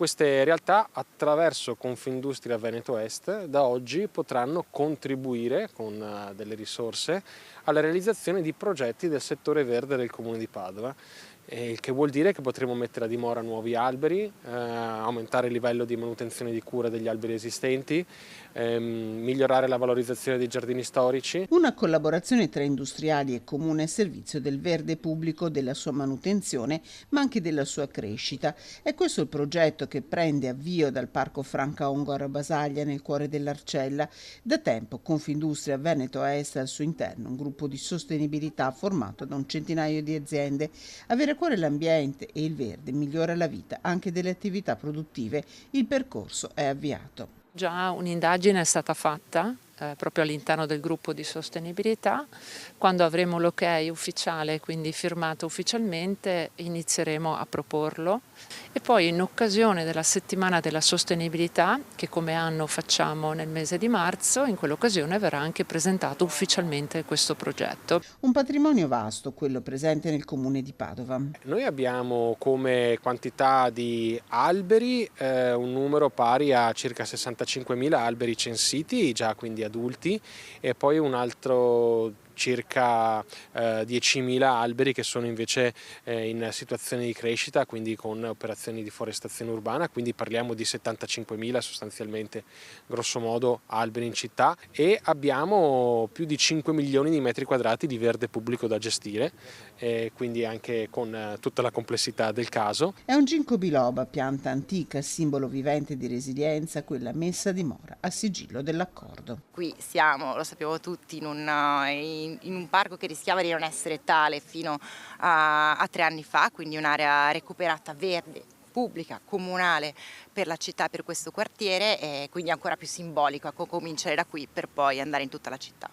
queste realtà, attraverso Confindustria Veneto Est, da oggi potranno contribuire con delle risorse alla realizzazione di progetti del settore verde del Comune di Padova. Il che vuol dire che potremo mettere a dimora nuovi alberi, aumentare il livello di manutenzione e di cura degli alberi esistenti, migliorare la valorizzazione dei giardini storici. Una collaborazione tra industriali e comune a servizio del verde pubblico, della sua manutenzione, ma anche della sua crescita. È questo il progetto che prende avvio dal Parco Franca Ongaro a Basaglia, nel cuore dell'Arcella. Da tempo Confindustria Veneto Est ha al suo interno un gruppo di sostenibilità formato da un centinaio di aziende. Avere a cuore l'ambiente e il verde migliora la vita anche delle attività produttive. Il percorso è avviato. Già un'indagine è stata fatta proprio all'interno del gruppo di sostenibilità. Quando avremo l'ok ufficiale, quindi firmato ufficialmente, inizieremo a proporlo e poi in occasione della settimana della sostenibilità, che come anno facciamo nel mese di marzo, in quell'occasione verrà anche presentato ufficialmente questo progetto. Un patrimonio vasto, quello presente nel comune di Padova. Noi abbiamo come quantità di alberi un numero pari a circa 65.000 alberi censiti, già quindi adulti, e poi un altro circa 10.000 alberi che sono invece in situazione di crescita, quindi con operazioni di forestazione urbana, quindi parliamo di 75.000 sostanzialmente, grosso modo, alberi in città, e abbiamo più di 5 milioni di metri quadrati di verde pubblico da gestire, quindi anche con tutta la complessità del caso. È un ginkgo biloba, pianta antica, simbolo vivente di resilienza, quella messa a dimora a sigillo dell'accordo. Qui siamo, lo sappiamo tutti, in un parco che rischiava di non essere tale fino a 3 anni fa, quindi un'area recuperata verde, pubblica, comunale per la città, per questo quartiere, e quindi ancora più simbolico, ecco, cominciare da qui per poi andare in tutta la città.